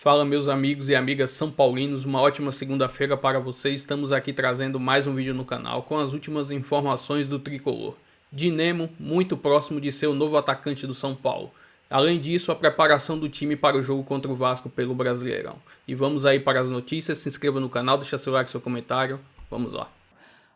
Fala, meus amigos e amigas são paulinos, uma ótima segunda-feira para vocês. Estamos aqui trazendo mais um vídeo no canal com as últimas informações do tricolor. Dinemo, muito próximo de ser o novo atacante do São Paulo. Além disso, a preparação do time para o jogo contra o Vasco pelo Brasileirão. E vamos aí para as notícias, se inscreva no canal, deixa seu like, seu comentário, vamos lá.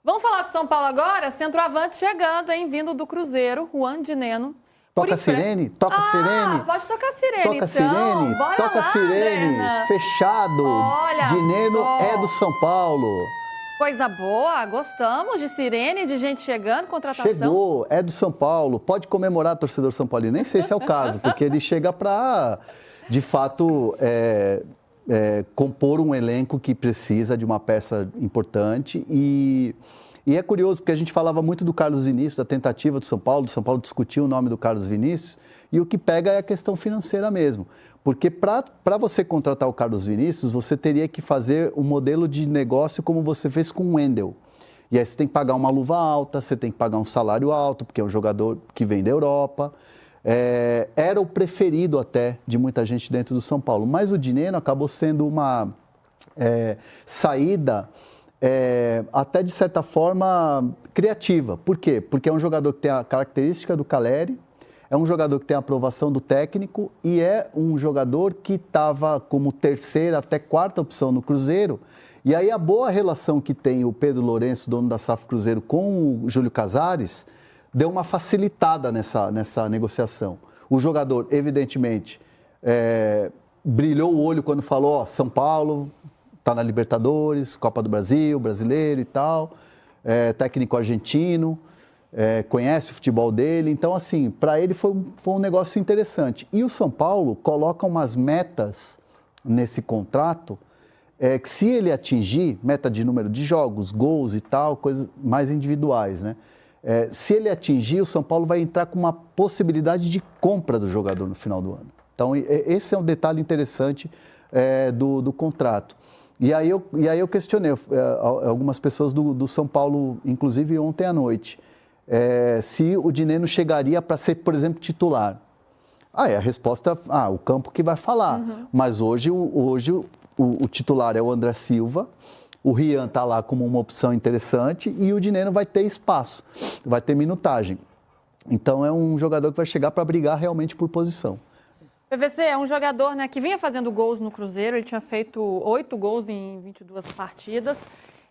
Vamos falar com São Paulo agora? Centroavante chegando, hein? Vindo do Cruzeiro, Juan Dineno. Toca a sirene, toca a sirene. Pode tocar a sirene, toca então. Sirene, Bora toca lá, a sirene. Brena. Fechado. Olha Dineno só. é do São Paulo. Coisa boa, gostamos de sirene, de gente chegando, contratação. Chegou, é do São Paulo. Pode comemorar, torcedor São Paulino. Nem sei se é o caso, porque ele chega para, de fato, compor um elenco que precisa de uma peça importante. E é curioso, porque a gente falava muito do Carlos Vinícius, da tentativa do São Paulo discutiu o nome do Carlos Vinícius, e o que pega é a questão financeira mesmo. Porque para você contratar o Carlos Vinícius, você teria que fazer um modelo de negócio como você fez com o Wendel. E aí você tem que pagar uma luva alta, você tem que pagar um salário alto, porque é um jogador que vem da Europa. Era o preferido até de muita gente dentro do São Paulo. Mas o Dineno acabou sendo uma saída até de certa forma criativa. Por quê? Porque é um jogador que tem a característica do Caleri, é um jogador que tem a aprovação do técnico e é um jogador que estava como terceira até quarta opção no Cruzeiro. E aí a boa relação que tem o Pedro Lourenço, dono da SAF Cruzeiro, com o Júlio Casares, deu uma facilitada nessa negociação. O jogador, evidentemente, brilhou o olho quando falou, São Paulo está na Libertadores, Copa do Brasil, brasileiro e tal, técnico argentino, conhece o futebol dele. Então, assim, para ele foi um negócio interessante. E o São Paulo coloca umas metas nesse contrato, que se ele atingir, meta de número de jogos, gols e tal, coisas mais individuais, né? Se ele atingir, o São Paulo vai entrar com uma possibilidade de compra do jogador no final do ano. Então, esse é um detalhe interessante do contrato. E aí eu questionei algumas pessoas do São Paulo, inclusive ontem à noite, se o Dineno chegaria para ser, por exemplo, titular. A resposta, o campo que vai falar. Uhum. Mas hoje o titular é o André Silva, o Rian está lá como uma opção interessante e o Dineno vai ter espaço, vai ter minutagem. Então é um jogador que vai chegar para brigar realmente por posição. PVC é um jogador, né, que vinha fazendo gols no Cruzeiro, ele tinha feito 8 gols em 22 partidas.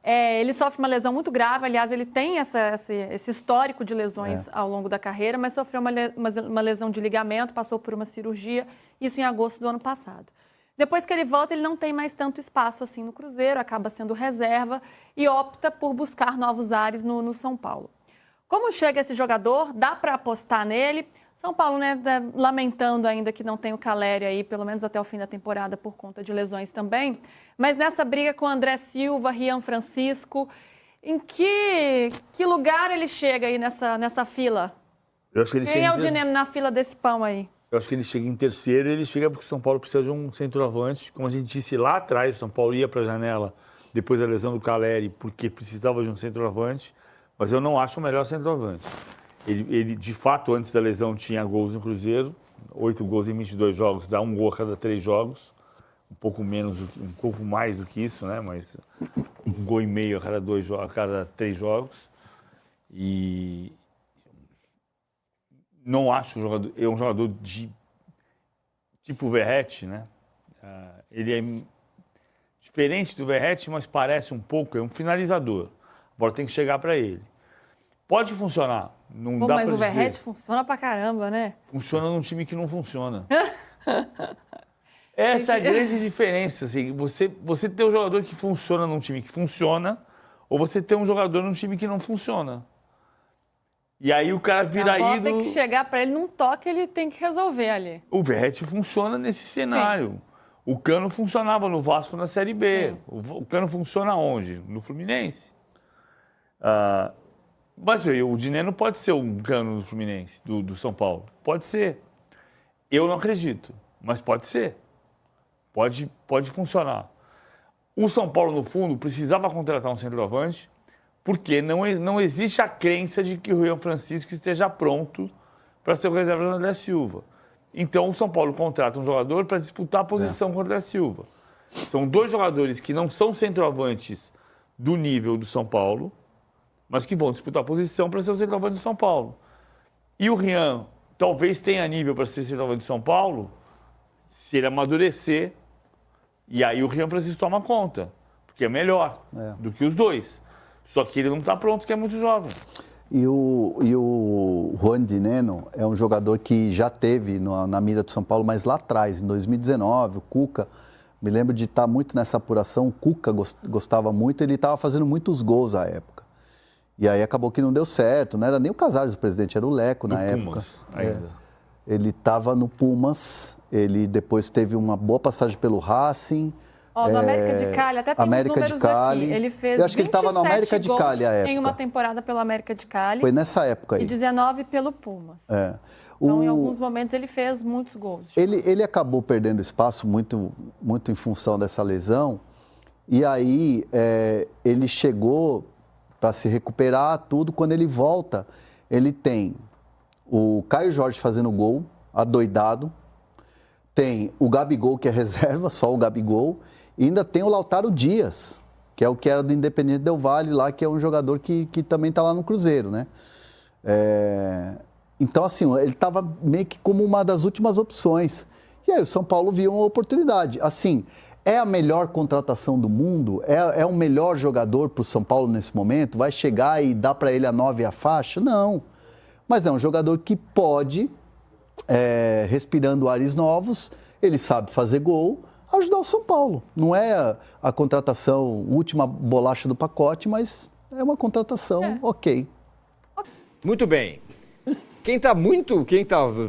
Ele sofre uma lesão muito grave, aliás, ele tem esse histórico de lesões ao longo da carreira, mas sofreu uma lesão de ligamento, passou por uma cirurgia, isso em agosto do ano passado. Depois que ele volta, ele não tem mais tanto espaço assim no Cruzeiro, acaba sendo reserva e opta por buscar novos ares no São Paulo. Como chega esse jogador? Dá para apostar nele? São Paulo, né, lamentando ainda que não tem o Caleri aí, pelo menos até o fim da temporada, por conta de lesões também. Mas nessa briga com o André Silva, Rian Francisco, em que lugar ele chega aí nessa fila? Eu acho que ele Quem é o Dineno na fila desse pão aí? Eu acho que ele chega em terceiro e ele chega porque o São Paulo precisa de um centroavante. Como a gente disse lá atrás, o São Paulo ia para a janela depois da lesão do Caleri porque precisava de um centroavante, mas eu não acho o melhor centroavante. Ele, de fato, antes da lesão, tinha gols no Cruzeiro, 8 gols em 22 jogos, dá um gol a cada 3 jogos, um pouco mais do que isso, né? Mas um gol e meio a cada 3 jogos. E não acho um jogador de tipo Verratti, né? Ele é diferente do Verratti, mas parece um pouco, é um finalizador. A bola tem que chegar para ele. Pode funcionar. Não dá mas pra o Verratti dizer. funciona pra caramba, né? Funciona num time que não funciona. Essa é a grande diferença. Assim, você ter um jogador que funciona num time que funciona, ou você ter um jogador num time que não funciona. E aí o cara vira ídolo. A bola tem que chegar pra ele num toque, ele tem que resolver ali. O Verratti funciona nesse cenário. Sim. O Cano funcionava no Vasco na Série B. O Cano funciona onde? No Fluminense. Mas o Dineno pode ser um Cano do Fluminense, do São Paulo. Pode ser. Eu não acredito, mas pode ser. Pode funcionar. O São Paulo, no fundo, precisava contratar um centroavante porque não existe a crença de que o Rian Francisco esteja pronto para ser o reserva do André Silva. Então o São Paulo contrata um jogador para disputar a posição com o André Silva. São 2 jogadores que não são centroavantes do nível do São Paulo, mas que vão disputar a posição para ser o centroavante do São Paulo. E o Rian talvez tenha nível para ser centroavante do São Paulo se ele amadurecer, e aí o Rian Francisco toma conta, porque é melhor do que os 2. Só que ele não está pronto, que é muito jovem. E o Juan Dineno é um jogador que já teve na mira do São Paulo, mas lá atrás, em 2019, o Cuca, me lembro de estar muito nessa apuração, o Cuca gostava muito, ele estava fazendo muitos gols à época. E aí acabou que não deu certo, não era nem o Casares o presidente, era o Leco na época. Ainda. Ele estava no Pumas, ele depois teve uma boa passagem pelo Racing. No América de Cali, até tem América uns números de Cali. aqui. Ele fez Eu acho que ele estava no América de Cali à época. em uma temporada pelo América de Cali. Foi nessa época aí. E 19 pelo Pumas. Então, em alguns momentos, ele fez muitos gols. Ele acabou perdendo espaço muito em função dessa lesão. E aí, ele chegou para se recuperar tudo. Quando ele volta, ele tem o Caio Jorge fazendo gol, adoidado. Tem o Gabigol, que é reserva, só o Gabigol. E ainda tem o Lautaro Dias, que é o que era do Independiente Del Valle lá, que é um jogador que também está lá no Cruzeiro, né? Então, assim, ele estava meio que como uma das últimas opções. E aí o São Paulo viu uma oportunidade. Assim, é a melhor contratação do mundo? É o melhor jogador para o São Paulo nesse momento? Vai chegar e dar para ele a 9 e a faixa? Não. Mas é um jogador que pode, respirando ares novos, ele sabe fazer gol, ajudar o São Paulo. Não é a contratação, última bolacha do pacote, mas é uma contratação ok. Muito bem. Quem tá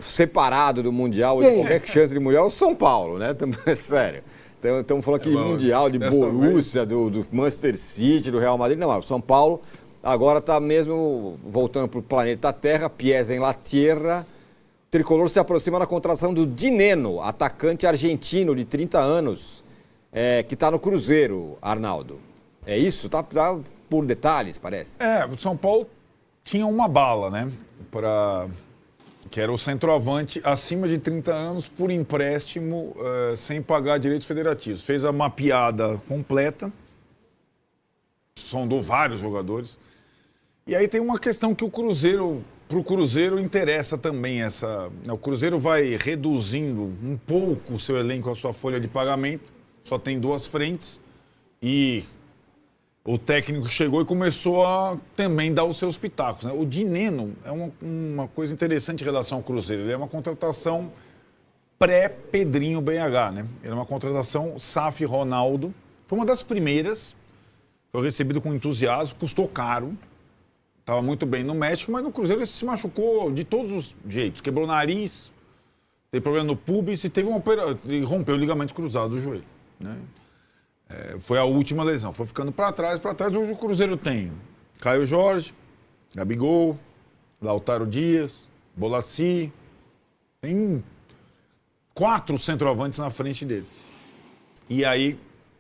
separado do Mundial, de qualquer chance de Mundial, é o São Paulo, né? Sério. Estamos falando aqui de Mundial, de Borussia, do Manchester City, do Real Madrid. Não, o São Paulo agora está mesmo voltando para o planeta Terra, pies em la tierra. O tricolor se aproxima da contratação do Dineno, atacante argentino de 30 anos, que está no Cruzeiro, Arnaldo. É isso? Tá por detalhes, parece. O São Paulo tinha uma bala, né? Que era o centroavante acima de 30 anos por empréstimo, sem pagar direitos federativos. Fez a mapeada completa, sondou vários jogadores. E aí tem uma questão que para o Cruzeiro interessa também o Cruzeiro vai reduzindo um pouco o seu elenco, a sua folha de pagamento, só tem 2 frentes, e o técnico chegou e começou a também dar os seus pitacos, né? O Dineno é uma coisa interessante em relação ao Cruzeiro, ele é uma contratação pré-Pedrinho BH, né? Ele é uma contratação SAF Ronaldo, foi uma das primeiras, foi recebido com entusiasmo, custou caro, estava muito bem no México, mas no Cruzeiro ele se machucou de todos os jeitos. Quebrou o nariz, teve problema no pubis e rompeu o ligamento cruzado do joelho, né? Foi a última lesão. Foi ficando para trás. Hoje o Cruzeiro tem Caio Jorge, Gabigol, Lautaro Dias, Bolassi. Tem 4 centroavantes na frente dele. E aí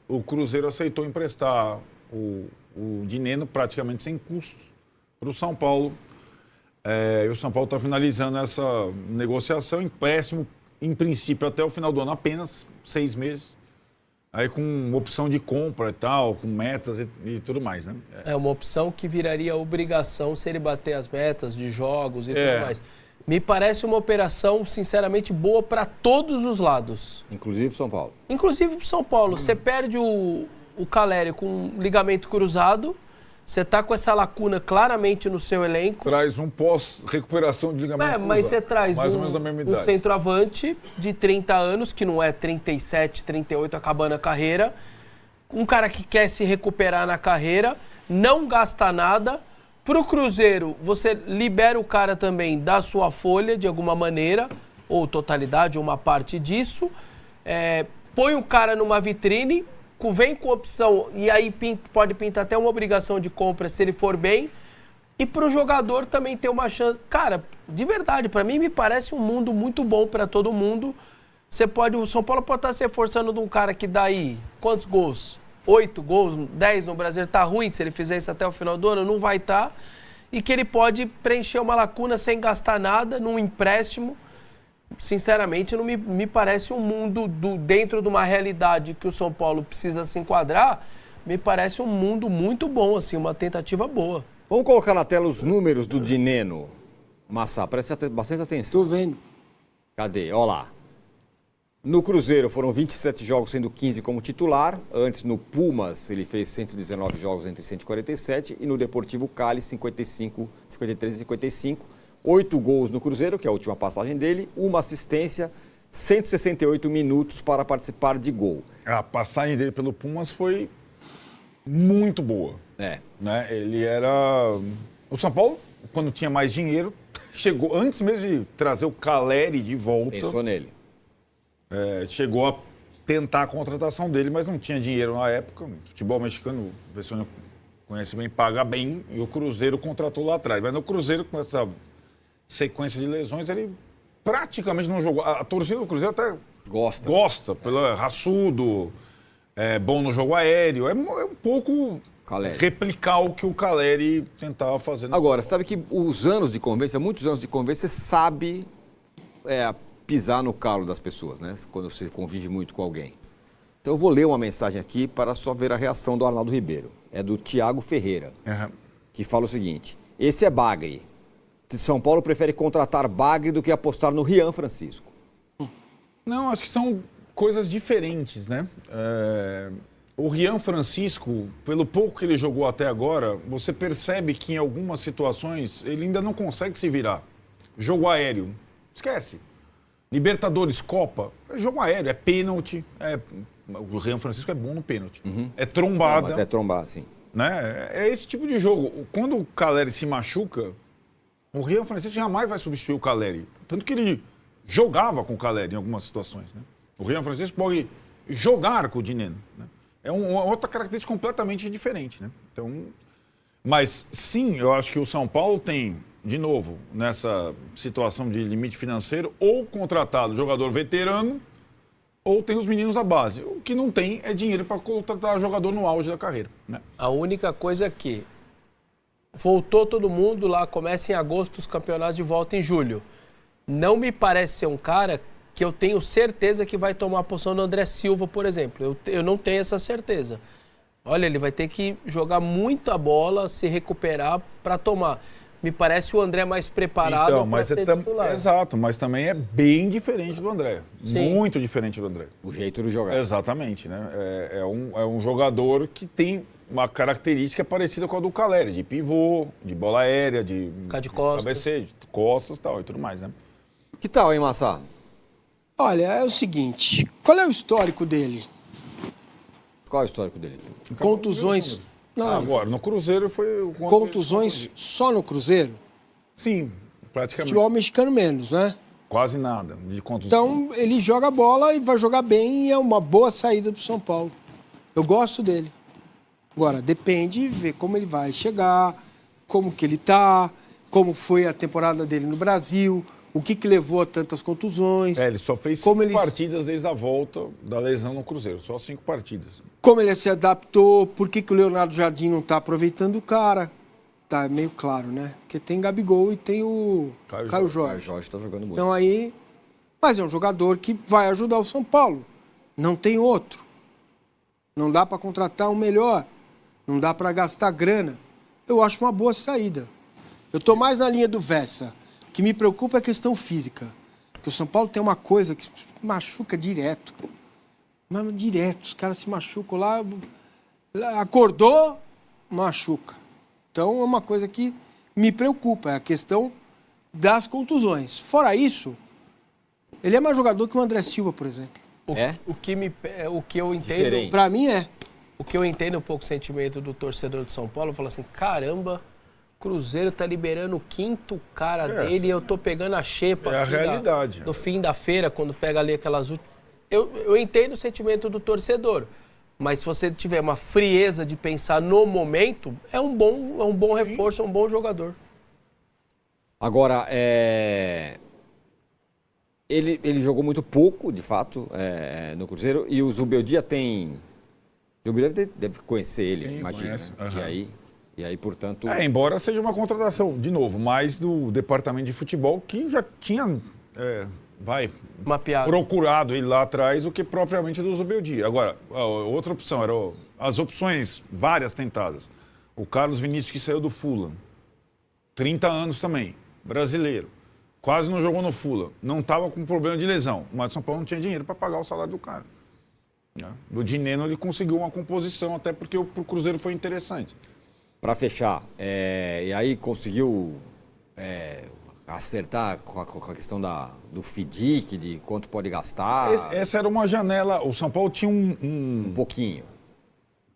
o Cruzeiro aceitou emprestar o Dineno praticamente sem custo para o São Paulo. E o São Paulo está finalizando essa negociação, empréstimo, em princípio, até o final do ano, apenas 6 meses. Aí com opção de compra e tal, com metas e tudo mais, né? É uma opção que viraria obrigação se ele bater as metas de jogos e tudo mais. Me parece uma operação, sinceramente, boa para todos os lados. Inclusive para São Paulo. Inclusive para São Paulo. Você perde o Caleri com ligamento cruzado, você tá com essa lacuna claramente no seu elenco. Traz um pós-recuperação de ligamento cruzado. Mas você traz mais ou menos da mesma idade. Um centroavante de 30 anos, que não é 37, 38, acabando a carreira. Um cara que quer se recuperar na carreira, não gasta nada. Pro Cruzeiro, você libera o cara também da sua folha, de alguma maneira, ou totalidade, ou uma parte disso. Põe o cara numa vitrine, vem com opção, e aí pode pintar até uma obrigação de compra se ele for bem, e pro jogador também ter uma chance. Cara, de verdade, para mim me parece um mundo muito bom para todo mundo. O São Paulo pode estar se reforçando de um cara que dá aí, quantos gols? 8 gols, 10 no Brasil, tá ruim se ele fizer isso até o final do ano, não vai estar, e que ele pode preencher uma lacuna sem gastar nada, num empréstimo. sinceramente, não me parece um mundo dentro de uma realidade que o São Paulo precisa se enquadrar, me parece um mundo muito bom, assim, uma tentativa boa. Vamos colocar na tela os números do Dineno. Massa, preste bastante atenção. Tô vendo. Cadê? Olha lá. No Cruzeiro foram 27 jogos, sendo 15 como titular. Antes, no Pumas, ele fez 119 jogos entre 147. E no Deportivo Cali, 53 e 55. 8 gols no Cruzeiro, que é a última passagem dele. Uma assistência, 168 minutos para participar de gol. A passagem dele pelo Pumas foi muito boa. Né? Ele era... O São Paulo, quando tinha mais dinheiro, chegou, antes mesmo de trazer o Caleri de volta... Pensou nele. Chegou a tentar a contratação dele, mas não tinha dinheiro na época. O futebol mexicano, o pessoal conhece bem, paga bem, e o Cruzeiro contratou lá atrás. Mas no Cruzeiro, com essa sequência de lesões, ele praticamente não jogou. A torcida do Cruzeiro até gosta pelo raçudo, é bom no jogo aéreo, é um pouco Caleri. Replicar o que o Caleri tentava fazer. Agora, você sabe que os anos de convivência, muitos anos de convivência, você sabe pisar no calo das pessoas, né? Quando você convive muito com alguém. Então eu vou ler uma mensagem aqui para só ver a reação do Arnaldo Ribeiro. É do Thiago Ferreira, que fala o seguinte: esse é bagre. São Paulo prefere contratar bagre do que apostar no Rian Francisco. Não, acho que são coisas diferentes, né? O Rian Francisco, pelo pouco que ele jogou até agora, você percebe que em algumas situações ele ainda não consegue se virar. Jogo aéreo, esquece. Libertadores, Copa, é jogo aéreo, é pênalti. O Rian Francisco é bom no pênalti. É trombada. Mas é trombada, sim. Né? É esse tipo de jogo. Quando o Caleri se machuca, o Rian Francisco jamais vai substituir o Caleri. Tanto que ele jogava com o Caleri em algumas situações. Né? O Rian Francisco pode jogar com o Dineno. Né? É uma outra característica completamente diferente. Né? Então, mas sim, eu acho que o São Paulo tem, de novo, nessa situação de limite financeiro, ou contratado jogador veterano, ou tem os meninos da base. O que não tem é dinheiro para contratar jogador no auge da carreira. Né? A única coisa é que voltou todo mundo lá, começa em agosto os campeonatos de volta em julho. Não me parece ser um cara que eu tenho certeza que vai tomar a posição do André Silva, por exemplo. Eu não tenho essa certeza. Olha, ele vai ter que jogar muita bola, se recuperar para tomar. Me parece o André mais preparado para ser titular. Exato, mas também é bem diferente do André. Sim. Muito diferente do André. O jeito de jogar. Exatamente, né? É um jogador que tem uma característica parecida com a do Caleri, de pivô, de bola aérea, de cabeceio, de costas e tudo mais, né? Que tal, hein, Massa? Olha, é o seguinte, qual é o histórico dele? Qual é o histórico dele? Contusões... Não, agora, no Cruzeiro foi... Contusões só no Cruzeiro? Sim, praticamente. Futebol mexicano menos, né? Quase nada de contusão. Então, ele joga bola e vai jogar bem e é uma boa saída pro São Paulo. Eu gosto dele. Agora, depende de ver como ele vai chegar, como que ele tá, como foi a temporada dele no Brasil, o que levou a tantas contusões. Ele só fez 5 partidas desde a volta da lesão no Cruzeiro, só 5 partidas. Como ele se adaptou, por que o Leonardo Jardim não tá aproveitando o cara. Tá meio claro, né? Porque tem Gabigol e tem o Caio Jorge. Caio Jorge tá jogando muito. Então aí... Mas é um jogador que vai ajudar o São Paulo. Não tem outro. Não dá para contratar um melhor. Não dá para gastar grana. Eu acho uma boa saída. Eu tô mais na linha do Vessa. O que me preocupa é a questão física. Porque o São Paulo tem uma coisa que machuca direto. Mas direto, os caras se machucam lá. Acordou, machuca. Então é uma coisa que me preocupa. É a questão das contusões. Fora isso, ele é mais jogador que o André Silva, por exemplo. O que eu entendo... Para mim é. O que eu entendo um pouco o sentimento do torcedor de São Paulo, eu falo assim, caramba, Cruzeiro tá liberando o 5º cara dele e eu tô pegando a xepa. É a realidade. No fim da feira, quando pega ali aquelas últimas... Eu entendo o sentimento do torcedor, mas se você tiver uma frieza de pensar no momento, é um bom reforço, é um bom jogador. Agora, ele jogou muito pouco, de fato, no Cruzeiro, e o Zubeldia tem... O Zubeldia deve conhecer ele, sim, imagina. Né? E aí, portanto... Embora seja uma contratação, de novo, mais do departamento de futebol, que já tinha Mapeado. procurado ele lá atrás do que propriamente do Zubeldia. Agora, a outra opção era as opções várias tentadas. O Carlos Vinícius, que saiu do Fulham, 30 anos também, brasileiro, quase não jogou no Fulham, não estava com problema de lesão, mas o São Paulo não tinha dinheiro para pagar o salário do cara. Do Dineno ele conseguiu uma composição, até porque pro Cruzeiro foi interessante. Para fechar, e aí conseguiu acertar com a questão do FDIC, de quanto pode gastar? Essa era uma janela, o São Paulo tinha Um pouquinho.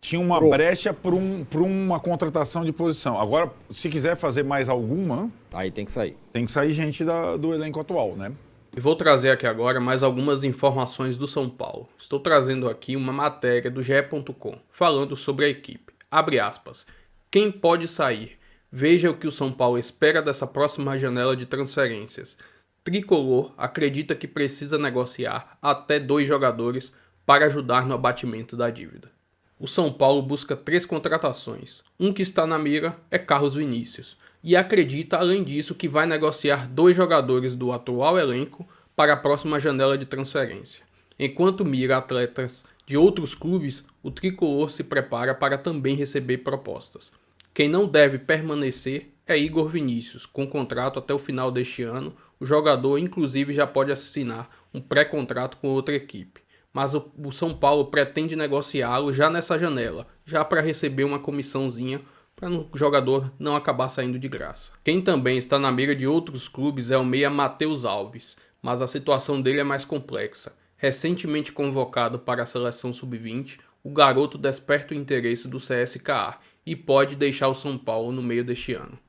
Tinha uma brecha para uma contratação de posição. Agora, se quiser fazer mais alguma... Aí tem que sair. Tem que sair gente do elenco atual, né? E vou trazer aqui agora mais algumas informações do São Paulo. Estou trazendo aqui uma matéria do GE.com falando sobre a equipe. Abre aspas. Quem pode sair? Veja o que o São Paulo espera dessa próxima janela de transferências. Tricolor acredita que precisa negociar até 2 jogadores para ajudar no abatimento da dívida. O São Paulo busca 3 contratações. Um que está na mira é Carlos Vinícius. E acredita, além disso, que vai negociar 2 jogadores do atual elenco para a próxima janela de transferência. Enquanto mira atletas de outros clubes, o Tricolor se prepara para também receber propostas. Quem não deve permanecer é Igor Vinícius, com contrato até o final deste ano. O jogador, inclusive, já pode assinar um pré-contrato com outra equipe. Mas o São Paulo pretende negociá-lo já nessa janela, já para receber uma comissãozinha, para o jogador não acabar saindo de graça. Quem também está na mira de outros clubes é o meia Matheus Alves, mas a situação dele é mais complexa. Recentemente convocado para a seleção sub-20, o garoto desperta o interesse do CSKA e pode deixar o São Paulo no meio deste ano.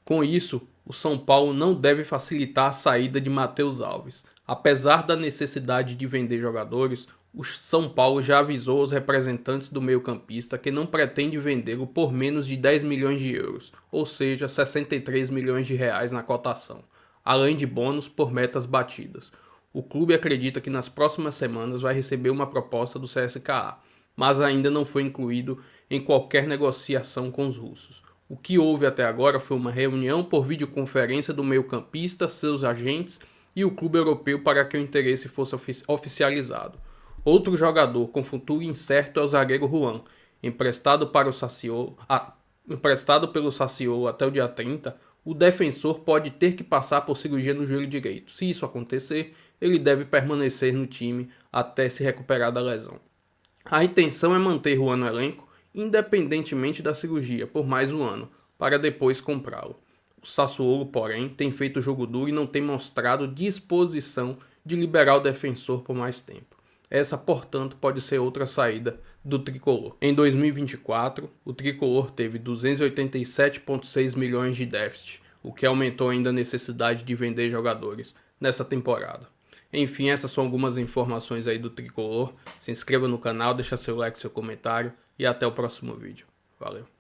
Com isso, o São Paulo não deve facilitar a saída de Matheus Alves. Apesar da necessidade de vender jogadores, o São Paulo já avisou aos representantes do meio-campista que não pretende vendê-lo por menos de 10 milhões de euros, ou seja, 63 milhões de reais na cotação, além de bônus por metas batidas. O clube acredita que nas próximas semanas vai receber uma proposta do CSKA, mas ainda não foi incluído em qualquer negociação com os russos. O que houve até agora foi uma reunião por videoconferência do meio-campista, seus agentes e o clube europeu para que o interesse fosse oficializado. Outro jogador com futuro incerto é o zagueiro Juan, emprestado pelo Sassuolo até o dia 30. O defensor pode ter que passar por cirurgia no joelho direito. Se isso acontecer, ele deve permanecer no time até se recuperar da lesão. A intenção é manter Juan no elenco, independentemente da cirurgia, por mais um ano, para depois comprá-lo. O Sassuolo, porém, tem feito jogo duro e não tem mostrado disposição de liberar o defensor por mais tempo. Essa, portanto, pode ser outra saída do Tricolor. Em 2024, o Tricolor teve 287,6 milhões de déficit, o que aumentou ainda a necessidade de vender jogadores nessa temporada. Enfim, essas são algumas informações aí do Tricolor. Se inscreva no canal, deixa seu like, seu comentário e até o próximo vídeo. Valeu!